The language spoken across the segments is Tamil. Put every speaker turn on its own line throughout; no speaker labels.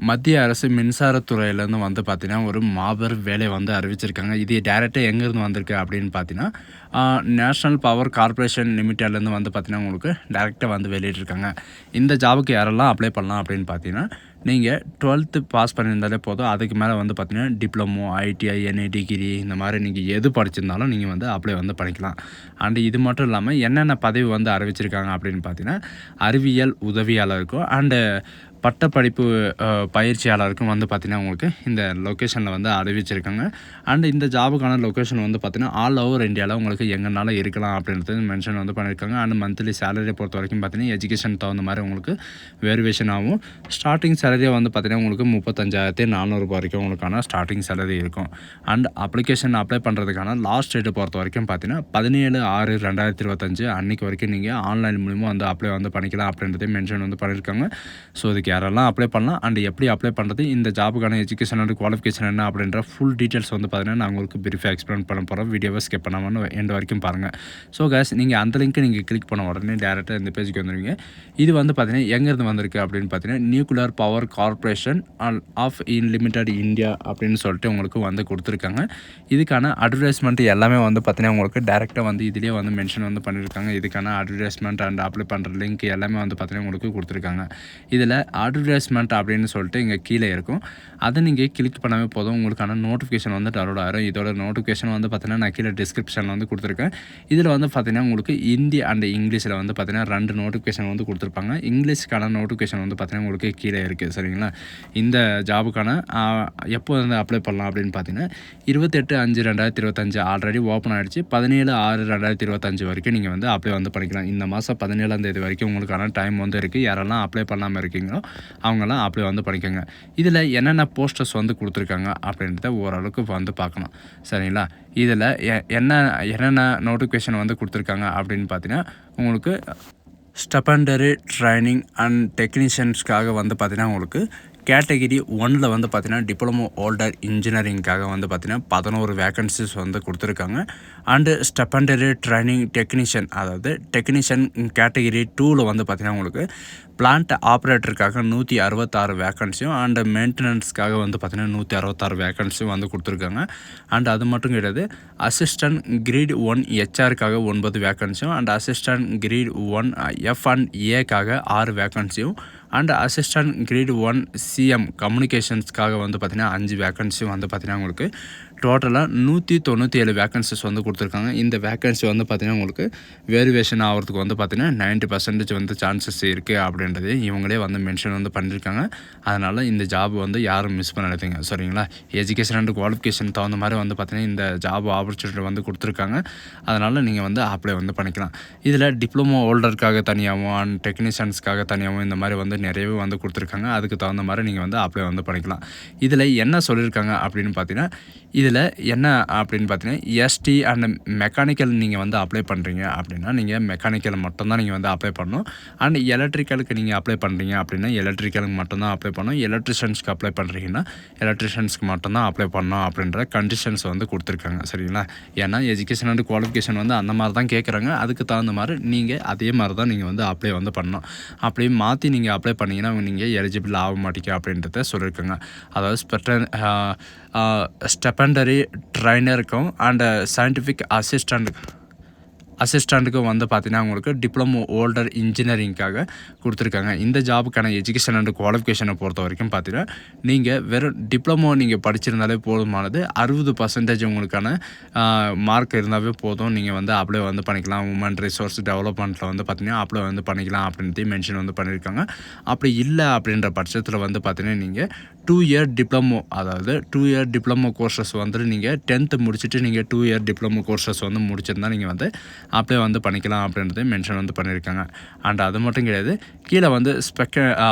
மத்திய அரசு மின்சாரத்துறையிலேருந்து வந்து பார்த்தீங்கன்னா, ஒரு மாபெரும் வேலைய வந்து அறிவிச்சிருக்காங்க. இது டைரக்ட்டா எங்கேருந்து வந்திருக்கு அப்படின்னு பார்த்தீங்கன்னா, நேஷனல் பவர் கார்ப்பரேஷன் லிமிட்டெட்லேருந்து வந்து பார்த்தீங்கன்னா, உங்களுக்கு டைரக்ட்டா வந்து வெளியிட்டிருக்காங்க. இந்த ஜாபுக்கு யாரெல்லாம் அப்ளை பண்ணலாம் அப்படின்னு பார்த்தீங்கன்னா, நீங்க 12த் பாஸ் பண்ணியிருந்தாலே போதும். அதுக்கு மேல வந்து பார்த்தீங்கன்னா, டிப்ளமோ, ஐடிஐ, என்ஐ டிகிரி இந்த மாரி நீங்க எது படிச்சிருந்தாலும் நீங்க வந்து அப்ளை வந்து பண்ணிக்கலாம். அண்ட் இது மட்டும் இல்லாம என்னென்ன பதவி வந்து அறிவிச்சிருக்காங்க அப்படின்னு பார்த்தீங்கன்னா, அறிவியல் உதவியாளருக்கும் அண்டு பட்டப்படிப்பு பயிற்சியாளருக்கும் வந்து பார்த்தீங்கன்னா, உங்களுக்கு இந்த லொக்கேஷனில் வந்து அறிவிச்சிருக்காங்க. அண்ட் இந்த ஜாபுக்கான லொக்கேஷன் வந்து பார்த்தீங்கன்னா, ஆல் ஓவர் இந்தியாவில் உங்களுக்கு எங்கேனாலும் இருக்கலாம் அப்படின்றது மென்ஷன் வந்து பண்ணியிருக்காங்க. அண்ட் மந்த்லி சேலரியை பொறுத்த வரைக்கும் பார்த்தீங்கன்னா, எஜுகேஷன் தகுந்த மாதிரி உங்களுக்கு வேரியேஷன் ஆகும். ஸ்டார்டிங் சேலரியாக வந்து பார்த்தீங்கன்னா, உங்களுக்கு 35,400 வரைக்கும் உங்களுக்கான ஸ்டார்டிங் சேலரி இருக்கும். அண்ட் அப்ளிகேஷன் அப்ளை பண்ணுறதுக்கான லாஸ்ட் டேட்டை பொறுத்த வரைக்கும் பார்த்தீங்கன்னா, 17/6/2025 அன்றைக்கு வரைக்கும் நீங்கள் ஆன்லைன் மூலிமா வந்து அப்ளை வந்து பண்ணிக்கலாம் அப்படின்றதையும் மென்ஷன் வந்து பண்ணியிருக்காங்க. ஸோ இதுக்கு யாரெல்லாம் அப்ளை பண்ணலாம் அண்ட் எப்படி அப்ளை பண்ணுறது, இந்த ஜாபுக்கான எஜுகேஷன் அண்ட் குவாலிஃபிகேஷன் என்ன அப்படின்ற ஃபுல் டீட்டெயில்ஸ் வந்து பார்த்தீங்கன்னா, நான் உங்களுக்கு பிரீஃபாக எக்ஸ்பிளைன் பண்ண போகிறேன். வீடியோவை ஸ்கிப் பண்ணாமல் எண்ட் வரைக்கும் பாருங்கள். ஸோ கேஸ் நீங்கள் அந்த லிங்க்கை நீங்கள் கிளிக் பண்ண உடனே டேரெக்டாக இந்த பேஜுக்கு வந்துடுவீங்க. இது வந்து பார்த்தீங்கன்னா எங்கேருந்து வந்திருக்கு அப்படின்னு பார்த்தீங்கன்னா, nuclear power corporation of limited India அப்படின்னு சொல்லிட்டு உங்களுக்கு வந்து கொடுத்துருக்காங்க. இதுக்கான அட்வர்டைஸ்மெண்ட் எல்லாமே வந்து பார்த்தீங்கன்னா, உங்களுக்கு டேரெக்டாக வந்து இதுலேயே வந்து மென்ஷன் வந்து பண்ணியிருக்காங்க. இதுக்கான அட்வர்டைஸ்மெண்ட் அண்ட் அப்ளை பண்ணுற லிங்க் எல்லாமே வந்து பார்த்தீங்கன்னா உங்களுக்கு கொடுத்துருக்காங்க. இதில் அட்வர்டைஸ்மெண்ட் அப்படின்னு சொல்லிட்டு இங்கே கீழே இருக்கும். அதை நீங்கள் கிளிக் பண்ணவே போதும், உங்களுக்கான நோட்டிஃபிகேஷன் வந்து டவுன்லோட் ஆகிடும். இதோட நோட்டிஃபிகேஷன் வந்து பார்த்தீங்கன்னா, நான் கீழே டிஸ்கிரிப்ஷனில் வந்து கொடுத்துருக்கேன். இதில் வந்து பார்த்தீங்கன்னா, உங்களுக்கு ஹிந்தி அண்ட் இங்கிலீஷில் வந்து பார்த்தீங்கன்னா 2 நோட்டிஃபிகேஷன் வந்து கொடுத்துருப்பாங்க. இங்கிலீஷ்க்கான நோட்டிஃபிகேஷன் வந்து பார்த்தீங்கன்னா, உங்களுக்கு கீழே இருக்குது. சரிங்களா? இந்த ஜாபுக்கான எப்போ வந்து அப்ளை பண்ணலாம் அப்படின்னு பார்த்தீங்கன்னா, 28/5/2025 ஆல்ரெடி ஓப்பன் ஆகிடுச்சு. 17/6/2025 வரைக்கும் நீங்கள் வந்து அப்ளை வந்து பண்ணிக்கலாம். இந்த மாதம் 17ஆம் தேதி வரைக்கும் உங்களுக்கான டைம் வந்து இருக்குது. யாரெல்லாம் அப்ளை பண்ணாமல் இருக்கீங்களோ அவங்களாம் அப்ளை வந்து பண்ணிக்கோங்க. இதில் என்னென்ன போஸ்டர்ஸ் வந்து கொடுத்துருக்காங்க அப்படின்றத ஓரளவுக்கு வந்து பார்க்கணும். சரிங்களா? இதில் என்னென்ன நோட்டிஃபிகேஷன் வந்து கொடுத்துருக்காங்க அப்படின்னு பார்த்தீங்கன்னா, உங்களுக்கு ஸ்டெபண்டரி ட்ரைனிங் அண்ட் டெக்னீஷியன்ஸ்க்காக வந்து பார்த்தீங்கன்னா, உங்களுக்கு கேட்டகிரி 1ல் வந்து பார்த்தீங்கன்னா, டிப்ளமோ ஹோல்டர் இன்ஜினியரிங்காக வந்து பார்த்தீங்கன்னா 11 வேக்கன்சிஸ் வந்து கொடுத்துருக்காங்க. அண்டு ஸ்டெபண்டரி ட்ரைனிங் டெக்னீஷியன், அதாவது டெக்னீஷியன் கேட்டகிரி 2ல் வந்து பார்த்தீங்கன்னா, உங்களுக்கு பிளான்ட் ஆப்ரேட்டருக்காக 166 வேக்கன்சியும் அண்டு மெயின்டெனன்ஸ்க்காக வந்து பார்த்தீங்கன்னா 166 வேக்கன்சியும் வந்து கொடுத்துருக்காங்க. அண்ட் அது மட்டும் கிடையாது, அசிஸ்டன்ட் கிரேட் 1 ஹெச்ஆருக்காக 9 வேக்கன்சியும் and assistant grade 1 F and ஏக்காக 6 வேக்கன்சியும் அண்ட் அசிஸ்டன்ட் கிரேட் 1 சிஎம் கம்யூனிகேஷன்ஸ்க்காக வந்து பார்த்தீங்கன்னா 5 வேக்கன்சியும் வந்து பார்த்தீங்கன்னா, உங்களுக்கு டோட்டலாக 197 வேக்கன்சிஸ் வந்து கொடுத்துருக்காங்க. இந்த வேக்கன்சி வந்து பார்த்தீங்கன்னா, உங்களுக்கு வேரியேஷன் ஆகிறதுக்கு வந்து பார்த்தீங்கன்னா 90% வந்து சான்சஸ் இருக்குது அப்படின்றது இவங்களே வந்து மென்ஷன் வந்து பண்ணியிருக்காங்க. அதனால் இந்த ஜாப் வந்து யாரும் மிஸ் பண்ணாதீங்க. சரிங்களா? எஜுகேஷன் அண்ட் குவாலிஃபிகேஷன் தகுந்த மாதிரி வந்து பார்த்தீங்கன்னா, இந்த ஜாப் ஆப்பர்ச்சுனிட்டி வந்து கொடுத்துருக்காங்க. அதனால் நீங்கள் வந்து அப்ளை வந்து பண்ணிக்கலாம். இதில் டிப்ளமோ ஹோல்டருக்காக தனியாகவும் அண்ட் டெக்னீஷியன்ஸ்க்காக தனியாகவும் இந்த மாதிரி வந்து நிறையவே வந்து கொடுத்துருக்காங்க. அதுக்கு தகுந்த மாதிரி நீங்கள் வந்து அப்ளை வந்து பண்ணிக்கலாம். இதில் என்ன சொல்லியிருக்காங்க அப்படின்னு பார்த்தீங்கன்னா, இதில் என்ன அப்படின்னு பார்த்தீங்கன்னா, எஸ்டி அண்ட் மெக்கானிக்கல் நீங்கள் வந்து அப்ளை பண்ணுறீங்க அப்படின்னா, நீங்கள் மெக்கானிக்கல் மட்டும்தான் நீங்கள் வந்து அப்ளை பண்ணணும். அண்ட் எலக்ட்ரிக்கலுக்கு நீங்கள் அப்ளை பண்ணுறீங்க அப்படின்னா, எலக்ட்ரிக்கலுக்கு மட்டும்தான் அப்ளை பண்ணணும். எலக்ட்ரிஷியன்ஸ்க்கு அப்ளை பண்ணுறீங்கன்னா, எலக்ட்ரிஷியன்ஸ்க்கு மட்டும்தான் அப்ளை பண்ணணும் அப்படின்ற கண்டிஷன்ஸ் வந்து கொடுத்துருக்காங்க. சரிங்களா? ஏன்னா எஜுகேஷன் அண்ட் குவாலிஃபிகேஷன் வந்து அந்த மாதிரி தான் கேட்குறாங்க. அதுக்கு தகுந்த மாதிரி நீங்கள் அதே மாதிரி தான் நீங்கள் வந்து அப்ளை வந்து பண்ணணும். அப்படி மாற்றி நீங்கள் அப்ளை பண்ணிங்கன்னா, நீங்கள் எலிஜிபிள் ஆக மாட்டீங்க அப்படின்றத சொல்லியிருக்காங்க. அதாவது ஸ்டெபண்டரி ட்ரைனருக்கும் அண்ட் சயின்டிஃபிக் அசிஸ்டண்ட்டுக்கும் வந்து பார்த்தீங்கன்னா, உங்களுக்கு டிப்ளமோ ஹோல்டர் இன்ஜினியரிங்காக கொடுத்துருக்காங்க. இந்த ஜாபுக்கான எஜுகேஷன் அண்ட் குவாலிஃபிகேஷனை பொறுத்த வரைக்கும் பார்த்தீங்கன்னா, நீங்கள் வெறும் டிப்ளமோ நீங்கள் படிச்சிருந்தாலே போதுமானது. 60% உங்களுக்கான மார்க் இருந்தாவே போதும். நீங்கள் வந்து அப்ளை வந்து பண்ணிக்கலாம். உமன் ரிசோர்ஸ் டெவலப்மெண்ட்டில் வந்து பார்த்தீங்கன்னா, அப்ளை வந்து பண்ணிக்கலாம் அப்படின்றதையும் மென்ஷன் வந்து பண்ணியிருக்காங்க. அப்படி இல்லை அப்படின்ற பட்சத்தில் வந்து பார்த்தீங்கன்னா, நீங்கள் 2 இயர் டிப்ளமோ, அதாவது 2 இயர் டிப்ளமோ கோர்சஸ் வந்துட்டு நீங்கள் 10th முடிச்சுட்டு நீங்கள் 2 இயர் டிப்ளமோ கோர்சஸ் வந்து முடிச்சிருந்தால் நீங்கள் வந்து அப்ளை வந்து பண்ணிக்கலாம் அப்படின்றத மென்ஷன் வந்து பண்ணியிருக்காங்க. அண்ட் அது மட்டும் கிடையாது, கீழே வந்து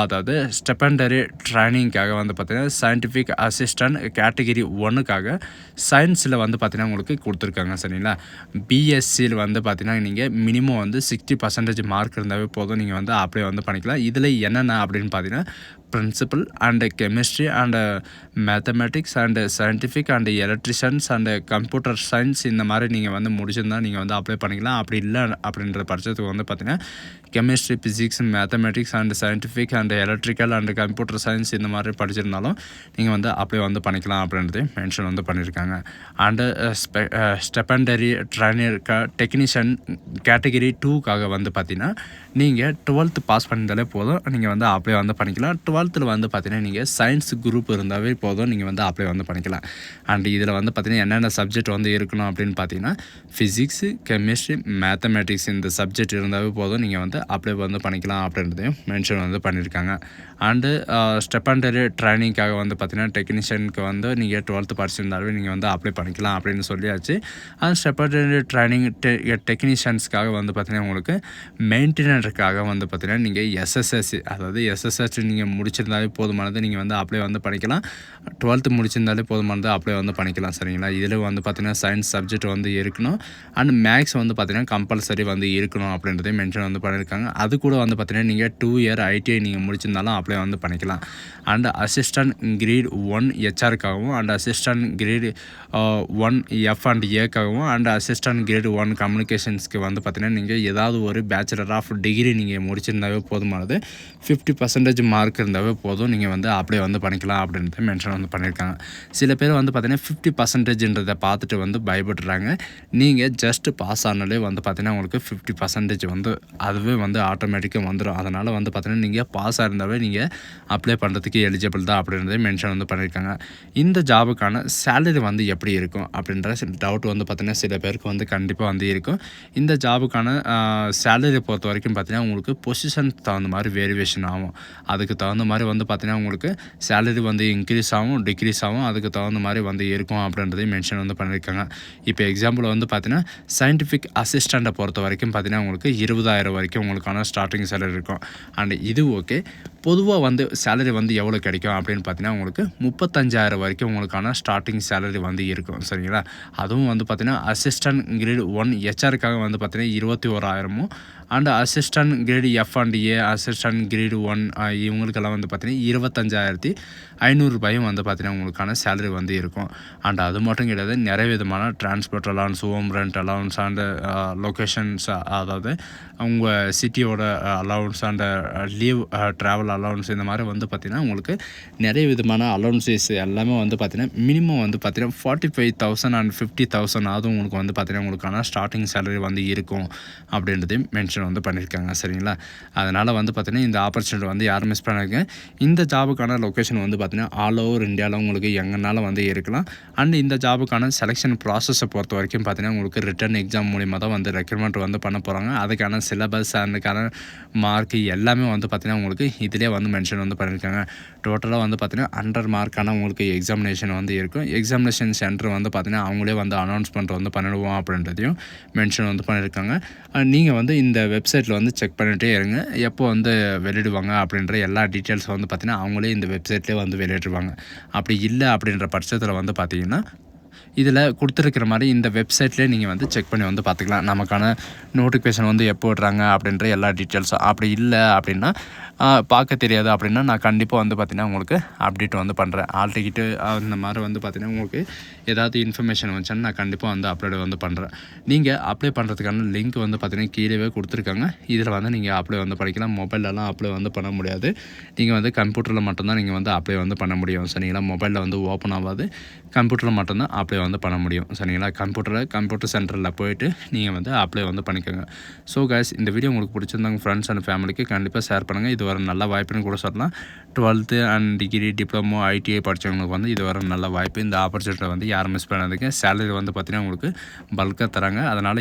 அதாவது ஸ்டெபண்டரி ட்ரைனிங்காக வந்து பார்த்தீங்கன்னா, சயின்டிஃபிக் அசிஸ்டன்ட் கேட்டகிரி 1க்காக சயின்ஸில் வந்து பார்த்தீங்கன்னா உங்களுக்கு கொடுத்துருக்காங்க. சரிங்களா? பிஎஸ்சியில் வந்து பார்த்தீங்கன்னா, நீங்கள் மினிமம் வந்து 60% மார்க் இருந்தாவே போதும், நீங்கள் வந்து அப்ளை வந்து பண்ணிக்கலாம். இதில் என்னென்ன அப்படின்னு பார்த்தீங்கன்னா, principal and chemistry and mathematics and scientific and electricians and computer science இந்த மாதிரி நீங்கள் வந்து முடிச்சிருந்தால் நீங்கள் வந்து அப்ளை பண்ணிக்கலாம். அப்படி இல்லை அப்படின்ற பட்சத்துக்கு வந்து பார்த்தீங்கன்னா, chemistry, physics, mathematics and scientific and electrical and computer science இந்த மாதிரி படிச்சிருந்தாலும் நீங்கள் வந்து அப்ளை வந்து பண்ணிக்கலாம் அப்படின்றது மென்ஷன் வந்து பண்ணியிருக்காங்க. அண்டு ஸ்டெபண்டரி ட்ரைனர் டெக்னீஷியன் கேட்டகிரி 2க்காக வந்து பார்த்தீங்கன்னா நீங்கள் 12th பாஸ் பண்ணியிருந்தாலே போதும், நீங்கள் வந்து அப்ளை வந்து பண்ணிக்கலாம். 12th வந்து பார்த்தீங்கன்னா நீங்கள் சயின்ஸ் குரூப் இருந்தாவே போதும், நீங்கள் வந்து அப்ளை வந்து பண்ணிக்கலாம். அண்ட் இதில் வந்து பார்த்தீங்கன்னா என்னென்ன சப்ஜெக்ட் வந்து இருக்கணும் அப்படின்னு பார்த்தீங்கன்னா ஃபிசிக்ஸு, கெமிஸ்ட்ரி, மேத்தமெட்டிக்ஸ் இந்த சப்ஜெக்ட் இருந்தாவே போதும், நீங்கள் வந்து அப்ளை வந்து பண்ணிக்கலாம் அப்படின்றதையும் மென்ஷன் வந்து பண்ணியிருக்காங்க. அண்டு ஸ்டெபண்டரி ட்ரைனிங்காக வந்து பார்த்தீங்கன்னா டெக்னீஷியனுக்கு வந்து நீங்கள் 12th படிச்சிருந்தாலே நீங்கள் வந்து அப்ளை பண்ணிக்கலாம் அப்படின்னு சொல்லியாச்சு. அண்ட் ஸ்டெபண்டரி ட்ரைனிங் டெக்னீஷியன்ஸ்க்காக வந்து பார்த்தீங்கன்னா உங்களுக்கு மெயின்டெனருக்காக வந்து பார்த்தீங்கன்னா நீங்கள் எஸ்எஸ்எஸ்சி, அதாவது எஸ்எஸ்எஸ்சி நீங்கள் முடிச்சிருந்தாலே போதுமானது, நீங்கள் வந்து அப்ளை வந்து பண்ணிக்கலாம். 12th முடிச்சிருந்தாலே போதுமானது அப்ளை வந்து பண்ணிக்கலாம். சரிங்களா? இதில் வந்து பார்த்தீங்கன்னா சயின்ஸ் சப்ஜெக்ட் வந்து இருக்கணும். அண்ட் மேக்ஸ் வந்து பார்த்தீங்கன்னா கம்பல்சரி வந்து இருக்கணும் அப்படின்றதையும் மென்ஷன் வந்து பண்ணியிருக்காங்க. அது கூட வந்து பார்த்தீங்கன்னா நீங்கள் 2 இயர் ஐடிஐ நீங்கள் முடிச்சிருந்தாலும் அப்ளை வந்து பண்ணிக்கலாம். அண்ட் அசிஸ்டன்ட் கிரேட் 1 ஹெச்ஆருக்காகவும் and assistant grade 1 F and ஏக்காகவும் அண்ட் அசிஸ்டன்ட் கிரேட் 1 கம்யூனிகேஷன்ஸ்க்கு வந்து பார்த்தீங்கன்னா நீங்கள் ஏதாவது ஒரு பேச்சுலர் ஆஃப் டிகிரி நீங்கள் முடிச்சிருந்தாவே போதுமானது, 50% மார்க் இருந்தாவே போதும், நீங்கள் வந்து அப்ளை வந்து பண்ணிக்கலாம் அப்படின்றத மென்ஷன் வந்து பண்ணியிருக்காங்க. சில பேர் வந்து பார்த்தீங்கன்னா 50%ன்றதை பார்த்துட்டு வந்து பயப்படுறாங்க. நீங்கள் ஜஸ்ட் பாஸ் ஆனாலே வந்து பார்த்தீங்கன்னா உங்களுக்கு 50% வந்து அதுவே வந்து ஆட்டோமேட்டிக்காக வந்துடும். அதனால் வந்து பார்த்தீங்கன்னா நீங்கள் பாஸ் ஆயிருந்தாவே நீங்கள் அப்ளை பண்ணுறதுக்கு எலிஜிபிள் தான் அப்படின்றத மென்ஷன் வந்து பண்ணியிருக்காங்க. இந்த ஜாபுக்கான சேலரி வந்து எப்படி இருக்கும் அப்படின்ற டவுட் வந்து பார்த்தீங்கன்னா சில பேருக்கு வந்து கண்டிப்பாக வந்து இருக்கும். இந்த ஜாபுக்கான சேலரி பொறுத்த வரைக்கும் பார்த்தீங்கன்னா உங்களுக்கு பொசிஷனுக்கு தகுந்த மாதிரி வேரியேஷன் ஆகும். அதுக்கு தகுந்த மாதிரி வந்து பார்த்தீங்கன்னா உங்களுக்கு சேலரி வந்து இன்க்ரீஸ் ஆகும், டிக்ரீஸ் ஆகும், அதுக்கு தகுந்த மாதிரி வந்து இருக்கும் அப்படின்றதையும் மென்ஷன் வந்து பண்ணியிருக்காங்க. இப்போ எக்ஸாம்பிள் வந்து பார்த்தீங்கன்னா சயின்டிஃபிக் அசிஸ்டண்ட்டை பொறுத்த வரைக்கும் பார்த்தீங்கன்னா உங்களுக்கு 20,000 வரைக்கும் உங்களுக்கான ஸ்டார்டிங் சேலரி இருக்கும். அண்ட் இது ஓகே. பொதுவாக வந்து சேலரி வந்து எவ்வளோ கிடைக்கும் அப்படின்னு பார்த்தீங்கன்னா உங்களுக்கு 35,000 வரைக்கும் உங்களுக்கான ஸ்டார்டிங் சேலரி வந்து இருக்கும். சரிங்களா? அதுவும் வந்து பார்த்தீங்கன்னா அசிஸ்டன்ட் கிரேட் 1 ஹெச்ஆருக்காக வந்து பார்த்தீங்கன்னா 21,000 and assistant grade F and A, assistant grade 1 இவங்களுக்கெல்லாம் வந்து பார்த்தீங்கன்னா 25,500 வந்து பார்த்தீங்கன்னா உங்களுக்கான சேலரி வந்து இருக்கும். அண்ட் அது மட்டும் கிடையாது, நிறைய விதமான transport allowance, home rent allowance and locations, அதாவது உங்கள் சிட்டியோட allowance and leave travel allowance, இந்த மாதிரி வந்து பார்த்திங்கன்னா உங்களுக்கு நிறைய விதமான அலவன்சஸ் எல்லாமே வந்து பார்த்திங்கன்னா மினிமம் வந்து பார்த்திங்கன்னா 45,000 அண்ட் 50,000 அதுவும் உங்களுக்கு வந்து பார்த்திங்கன்னா உங்களுக்கான ஸ்டார்டிங் சேலரி வந்து இருக்கும் அப்படின்றதையும் மென்ஷன் வந்து பண்ணியிருக்காங்க. சரிங்களா? அதனால் வந்து பார்த்திங்கன்னா இந்த ஆப்பர்ச்சுனிட்டி வந்து யாரும் மிஸ் பண்ணாங்க. இந்த ஜாபுக்கான லொக்கேஷன் வந்து பார்த்திங்கன்னா ஆல் ஓவர் இந்தியாவில் உங்களுக்கு எங்கேனாலும் வந்து இருக்கலாம். அண்ட் இந்த ஜாபுக்கான செலெக்ஷன் ப்ராசஸை பொறுத்த வரைக்கும் பார்த்திங்கன்னா உங்களுக்கு ரிட்டன் எக்ஸாம் மூலிமா தான் வந்து ரெக்ரூட்மெண்ட் வந்து பண்ண போகிறாங்க. அதுக்கான சிலபஸ் அதுக்கான மார்க் எல்லாமே வந்து பார்த்திங்கன்னா உங்களுக்கு இதிலே வந்து மென்ஷன் வந்து பண்ணியிருக்காங்க. டோட்டலாக வந்து பார்த்திங்கன்னா 100 மார்க்கான உங்களுக்கு எக்ஸாமினேஷன் வந்து இருக்கும். எக்ஸாமினேஷன் சென்டர் வந்து பார்த்திங்கன்னா அவங்களே வந்து அனௌன்ஸ்மெண்ட் வந்து பண்ணிடுவோம் அப்படின்றதையும் மென்ஷன் வந்து பண்ணியிருக்காங்க. நீங்கள் வந்து இந்த வெப்சைட்டில் வந்து செக் பண்ணிகிட்டே இருங்க, எப்போ வந்து வெளியிடுவாங்க அப்படின்ற எல்லா டீட்டெயில்ஸ் வந்து பார்த்திங்கன்னா அவங்களே இந்த வெப்சைட்லேயே வந்து வெளியிடுவாங்க. அப்படி இல்லை அப்படின்ற பட்சத்தில் வந்து பார்த்திங்கன்னா இதில் கொடுத்துருக்கிற மாதிரி இந்த வெப்சைட்லேயே நீங்கள் வந்து செக் பண்ணி வந்து பார்த்துக்கலாம். நமக்கான நோட்டிஃபிகேஷன் வந்து எப்போ விடுறாங்க அப்படின்ற எல்லா டீட்டெயில்ஸும். அப்படி இல்லை அப்படின்னா பார்க்க தெரியாது அப்படின்னா நான் கண்டிப்பாக வந்து பார்த்திங்கன்னா உங்களுக்கு அப்டேட் வந்து பண்ணுறேன். ஆல் டிக்கெட்டு அந்த மாதிரி வந்து பார்த்திங்கன்னா உங்களுக்கு ஏதாவது இன்ஃபர்மேஷன் வந்துச்சுன்னா நான் கண்டிப்பாக வந்து அப்லோட் வந்து பண்ணுறேன். நீங்கள் அப்ளை பண்ணுறதுக்கான லிங்க் வந்து பார்த்திங்கன்னா கீழே கொடுத்துருக்காங்க. இதில் வந்து நீங்கள் அப்ளை வந்து பண்ணிக்கலாம். மொபைலெலாம் அப்ளை வந்து பண்ண முடியாது. நீங்கள் வந்து கம்ப்யூட்டரில் மட்டும்தான் நீங்கள் வந்து அப்ளை வந்து பண்ண முடியும். சரிங்களா? மொபைலில் வந்து ஓப்பன் ஆகாது, கம்ப்யூட்டரில் மட்டும்தான் அப்ளை வந்து பண்ண முடியும். சரிங்களா? கம்ப்யூட்டர் சென்டரில் போயிட்டு நீங்கள் வந்து அப்ளை வந்து பண்ணிக்கோங்க. ஸோ கைஸ், இந்த வீடியோ உங்களுக்கு பிடிச்சிருந்தாங்க ஃப்ரெண்ட்ஸ் அண்ட் ஃபேமிலிக்கு கண்டிப்பாக ஷேர் பண்ணுங்கள். இது ஒரு நல்ல வாய்ப்புன்னு கூட சொல்லலாம். 12th and degree, diploma, ITI படித்தவங்களுக்கு வந்து இது ஒரு நல்ல வாய்ப்பு. இந்த ஆப்பர்ச்சுனிட்டியை வந்து யாரும் மிஸ் பண்ணாதீங்க. சேலரி வந்து பார்த்திங்கன்னா உங்களுக்கு பல்காக தராங்க. அதனால்